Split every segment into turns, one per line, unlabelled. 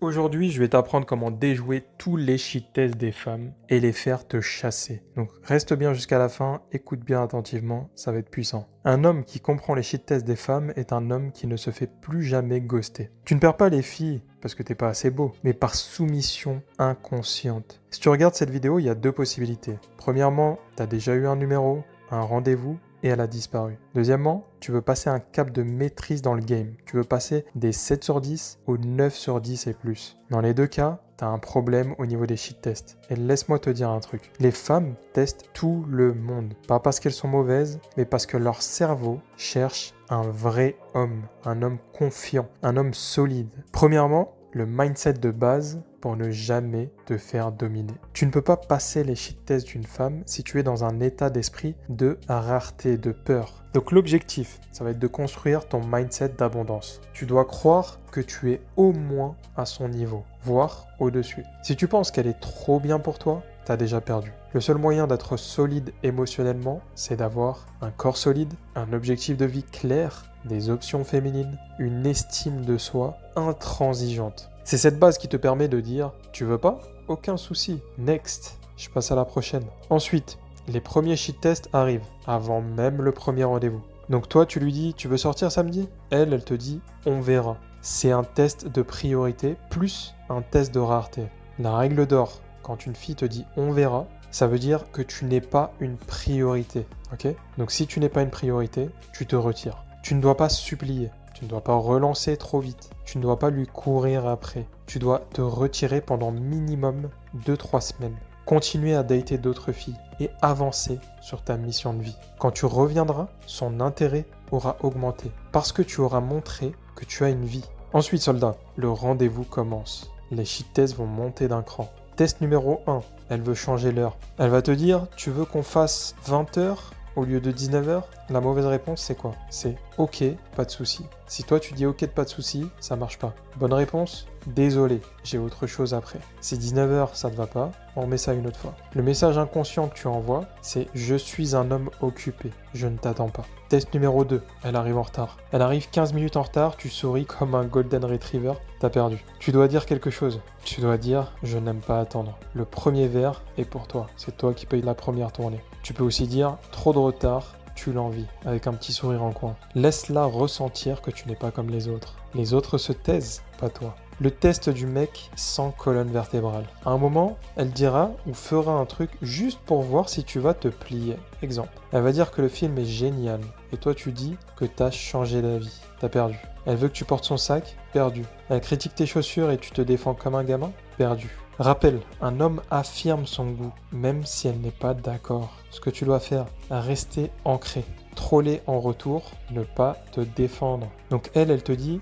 Aujourd'hui, je vais t'apprendre comment déjouer tous les cheat tests des femmes et les faire te chasser. Donc reste bien jusqu'à la fin, écoute bien attentivement, ça va être puissant. Un homme qui comprend les cheat tests des femmes est un homme qui ne se fait plus jamais ghoster. Tu ne perds pas les filles parce que t'es pas assez beau, mais par soumission inconsciente. Si tu regardes cette vidéo, il y a deux possibilités. Premièrement, t'as déjà eu un numéro, un rendez-vous, et elle a disparu. Deuxièmement, tu veux passer un cap de maîtrise dans le game. Tu veux passer des 7 sur 10 aux 9 sur 10 et plus. Dans les deux cas, tu as un problème au niveau des cheat tests. Et laisse-moi te dire un truc. Les femmes testent tout le monde. Pas parce qu'elles sont mauvaises, mais parce que leur cerveau cherche un vrai homme. Un homme confiant. Un homme solide. Premièrement, le mindset de base pour ne jamais te faire dominer. Tu ne peux pas passer les cheat tests d'une femme si tu es dans un état d'esprit de rareté, de peur. Donc l'objectif, ça va être de construire ton mindset d'abondance. Tu dois croire que tu es au moins à son niveau, voire au-dessus. Si tu penses qu'elle est trop bien pour toi, t'as déjà perdu. Le seul moyen d'être solide émotionnellement, c'est d'avoir un corps solide, un objectif de vie clair, des options féminines, une estime de soi intransigeante. C'est cette base qui te permet de dire « Tu veux pas ? Aucun souci. Next. Je passe à la prochaine. » Ensuite, les premiers cheat tests arrivent avant même le premier rendez-vous. Donc toi, tu lui dis « Tu veux sortir samedi ?» Elle te dit « On verra. » C'est un test de priorité plus un test de rareté. La règle d'or, quand une fille te dit « On verra », ça veut dire que tu n'es pas une priorité. Ok ? Donc si tu n'es pas une priorité, tu te retires. Tu ne dois pas supplier. Tu ne dois pas relancer trop vite. Tu ne dois pas lui courir après. Tu dois te retirer pendant minimum 2-3 semaines. Continuer à dater d'autres filles et avancer sur ta mission de vie. Quand tu reviendras, son intérêt aura augmenté parce que tu auras montré que tu as une vie. Ensuite, soldat, le rendez-vous commence. Les cheat tests vont monter d'un cran. Test numéro 1, elle veut changer l'heure. Elle va te dire, tu veux qu'on fasse 20h au lieu de 19h? La mauvaise réponse, c'est quoi? C'est OK, pas de souci. Si toi tu dis OK, pas de souci, ça marche pas. Bonne réponse? Désolé, j'ai autre chose après. Si 19h ça te va pas, on remet ça une autre fois. Le message inconscient que tu envoies, c'est je suis un homme occupé, je ne t'attends pas. Test numéro 2, elle arrive en retard. Elle arrive 15 minutes en retard, tu souris comme un golden retriever, t'as perdu. Tu dois dire quelque chose. Tu dois dire je n'aime pas attendre. Le premier verre est pour toi, c'est toi qui payes la première tournée. Tu peux aussi dire trop de retard, tu l'envies, avec un petit sourire en coin. Laisse-la ressentir que tu n'es pas comme les autres. Les autres se taisent, pas toi. Le test du mec sans colonne vertébrale. À un moment, elle dira ou fera un truc juste pour voir si tu vas te plier. Exemple. Elle va dire que le film est génial. Et toi tu dis que t'as changé d'avis. T'as perdu. Elle veut que tu portes son sac. Perdu. Elle critique tes chaussures et tu te défends comme un gamin. Perdu. Rappel, un homme affirme son goût, même si elle n'est pas d'accord. Ce que tu dois faire, rester ancré. Troller en retour, ne pas te défendre. Donc elle te dit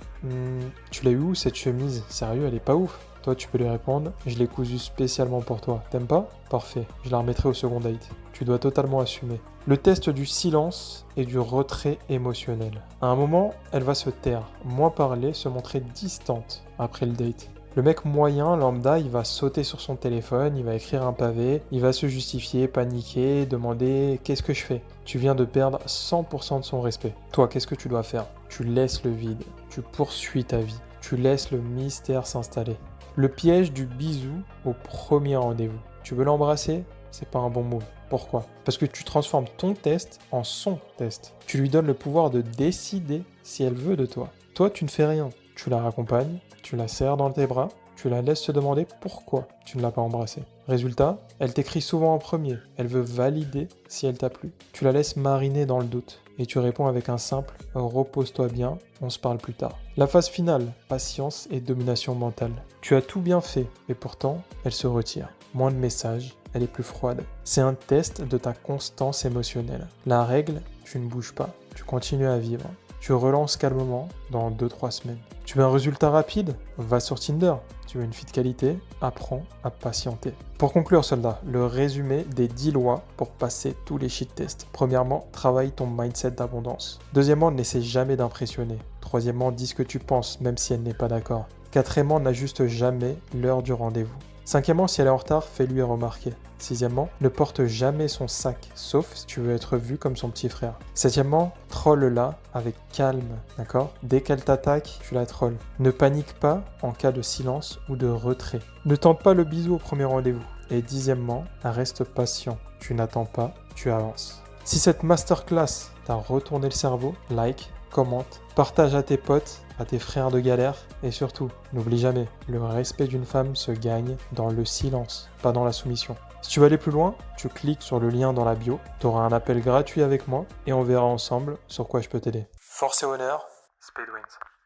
tu l'as eu où cette chemise? Sérieux, elle est pas ouf. Toi, tu peux lui répondre je l'ai cousue spécialement pour toi. T'aimes pas? Parfait, je la remettrai au second date. Tu dois totalement assumer. Le test du silence et du retrait émotionnel. À un moment, elle va se taire, moins parler, se montrer distante après le date. Le mec moyen, lambda, il va sauter sur son téléphone, il va écrire un pavé, il va se justifier, paniquer, demander « Qu'est-ce que je fais ?» Tu viens de perdre 100% de son respect. Toi, qu'est-ce que tu dois faire? Tu laisses le vide, tu poursuis ta vie, tu laisses le mystère s'installer. Le piège du bisou au premier rendez-vous. Tu veux l'embrasser? C'est pas un bon move. Pourquoi? Parce que tu transformes ton test en son test. Tu lui donnes le pouvoir de décider si elle veut de toi. Toi, tu ne fais rien. Tu la raccompagnes, tu la serres dans tes bras, tu la laisses se demander pourquoi tu ne l'as pas embrassée. Résultat, elle t'écrit souvent en premier, elle veut valider si elle t'a plu. Tu la laisses mariner dans le doute et tu réponds avec un simple « repose-toi bien, on se parle plus tard ». La phase finale, patience et domination mentale. Tu as tout bien fait et pourtant, elle se retire. Moins de messages, elle est plus froide. C'est un test de ta constance émotionnelle. La règle, tu ne bouges pas, tu continues à vivre. Tu relances calmement dans 2-3 semaines. Tu veux un résultat rapide? Va sur Tinder. Tu veux une fille de qualité? Apprends à patienter. Pour conclure, soldat, le résumé des 10 lois pour passer tous les cheat tests. Premièrement, travaille ton mindset d'abondance. Deuxièmement, n'essaie jamais d'impressionner. Troisièmement, dis ce que tu penses, même si elle n'est pas d'accord. Quatrièmement, n'ajuste jamais l'heure du rendez-vous. Cinquièmement, si elle est en retard, fais-lui remarquer. Sixièmement, ne porte jamais son sac, sauf si tu veux être vu comme son petit frère. Septièmement, troll-la avec calme, d'accord? Dès qu'elle t'attaque, tu la trolls. Ne panique pas en cas de silence ou de retrait. Ne tente pas le bisou au premier rendez-vous. Et dixièmement, reste patient. Tu n'attends pas, tu avances. Si cette masterclass t'a retourné le cerveau, like, commente, partage à tes potes, à tes frères de galère et surtout, n'oublie jamais, le respect d'une femme se gagne dans le silence, pas dans la soumission. Si tu veux aller plus loin, tu cliques sur le lien dans la bio, tu auras un appel gratuit avec moi et on verra ensemble sur quoi je peux t'aider. Force et honneur, Speed Wins.